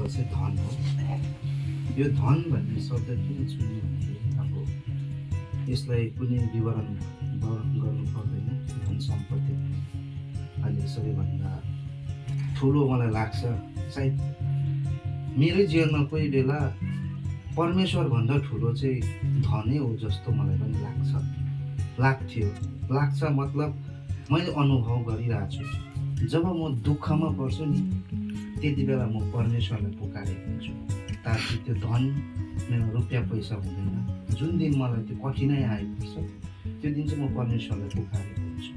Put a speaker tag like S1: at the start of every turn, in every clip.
S1: चाहिँ धन हो। यो धन भन्ने शब्द किन चुन्यो भन्दाखेरि अब यसलाई कुनै विवरण गर्नु पर्दैन। धन सम्पत्ति अहिले सबैभन्दा ठुलो मलाई लाग्छ सायद मेरै जीवनमा कोही बेला परमेश्वरभन्दा ठुलो चाहिँ धनै हो जस्तो मलाई पनि लाग्छ मतलब मैले अनुभव गरिरहेको छु। जब म दुःखमा पर्छु नि त्यति बेला म परमेश्वरलाई पुकारेको हुन्छु। ताकि त्यो धन रुपियाँ पैसा हुँदैन। जुन दिन मलाई त्यो कठिनाइ आइपर्छ त्यो दिन चाहिँ म परमेश्वरलाई पुकारेको हुन्छु।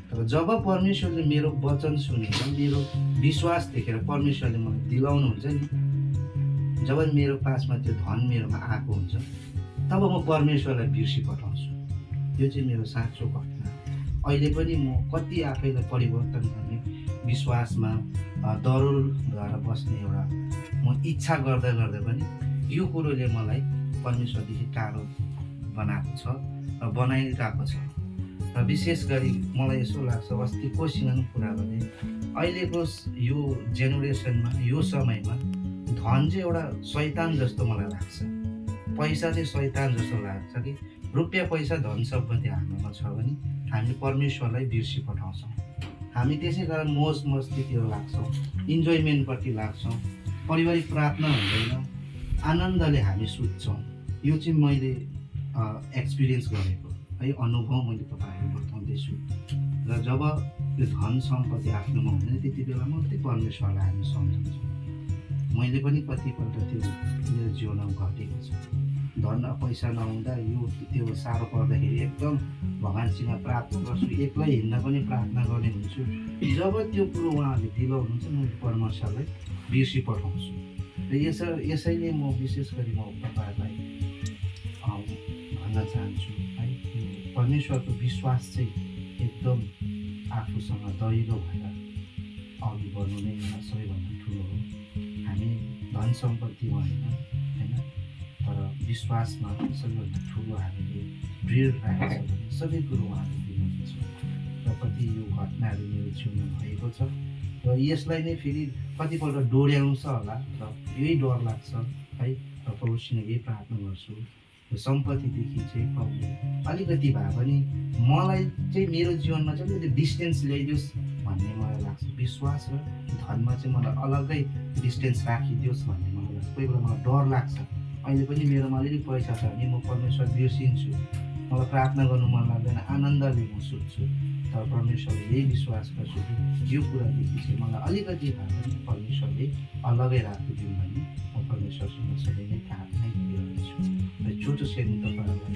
S1: तर जब परमेश्वरले मेरो वचन सुनेर मेरो विश्वास देखेर परमेश्वरले मलाई दिलाउनुहुन्छ नि, जब मेरो पासमा त्यो धन मेरोमा आएको हुन्छ तब म परमेश्वरलाई बिर्सी पठाउँछु। यो चाहिँ मेरो साँचो घटना। अहिले पनि म कति आफैलाई परिवर्तन गर्ने विश्वासमा दरुल भएर बस्ने एउटा म इच्छा गर्दा पनि यो कुरोले मलाई परमेश्वरदेखि टाढो बनाएको छ र बनाइरहेको छ। र विशेष गरी मलाई यसो लाग्छ, अस्ति कोसँग कुरा गरेँ, अहिलेको यो जेनेरेसनमा यो समयमा धन चाहिँ एउटा शैतान जस्तो मलाई लाग्छ। पैसा चाहिँ शैतान जस्तो लाग्छ कि रुपियाँ पैसा धन सम्पत्ति हाम्रोमा छ भने हामी परमेश्वरलाई बिर्सी पठाउँछौँ। हामी त्यसै कारण मोज मस्तीतिर लाग्छौँ, इन्जोयमेन्टपट्टि लाग्छौँ, पारिवारिक प्रार्थना हुँदैन, आनन्दले हामी सुत्छौँ। यो चाहिँ मैले एक्सपिरियन्स गरेको है, अनुभव मैले तपाईँहरू बताउँदैछु। र जब त्यो धन सम्पत्ति आफ्नोमा हुँदैन त्यति बेला मात्रै परमेश्वरलाई हामी सम्झन्छौँ। मैले पनि कतिपल्ट त्यो मेरो जीवनमा घटेको छ। धन पैसा नहुँदा त्यो साह्रो पर्दाखेरि एकदम भगवानसँग प्रार्थना गर्छु, एक्लै हिँड्दा पनि प्रार्थना गर्ने हुन्छु। जब त्यो कुरो उहाँहरूले दिलाउनुहुन्छ म परमेश्वरलाई बिर्सी पठाउँछु। र यसैले म विशेष गरी म तपाईँहरूलाई भन्न चाहन्छु है, परमेश्वरको विश्वास चाहिँ एकदम आफूसँग दरिलो भएर अघि बढ्नु नै सबैभन्दा ठुलो हो। हामी धन सम्पत्ति होइन, तर विश्वासमा सबैभन्दा ठुलो हामीले दृढ राखेको छ भने सबै कुरो उहाँले दिनुहुन्छ। र कति यो घटनाहरू मेरो जीवनमा भएको छ र यसलाई नै फेरि कतिपल्ट डोर्याउँछ होला र यही डर लाग्छ है। र प्रभुसँग यही प्रार्थना गर्छु, यो सम्पत्तिदेखि चाहिँ प्रभुले अलिकति भए पनि मलाई चाहिँ मेरो जीवनमा चाहिँ अलिकति डिस्टेन्स ल्याइदियोस् भन्ने मलाई लाग्छ। विश्वास र धनमा चाहिँ मलाई अलग्गै डिस्टेन्स राखिदियोस् भन्ने मलाई लाग्छ। कोही बेला मलाई डर लाग्छ, अहिले पनि मेरोमा अलिकति पैसा छ भने म परमेश्वर बिर्सिन्छु, मलाई प्रार्थना गर्नु मन लाग्दैन, आनन्दले म सुत्छु। तर परमेश्वरले यही विश्वास गर्छु कि यो कुरादेखि चाहिँ मलाई अलिकति भए पनि परमेश्वरले अलग्गै राखिदिउँ भन्ने म परमेश्वरसँग सधैँ नै प्रार्थना गरिरहेछु। र छोटो सेन तपाईँहरूलाई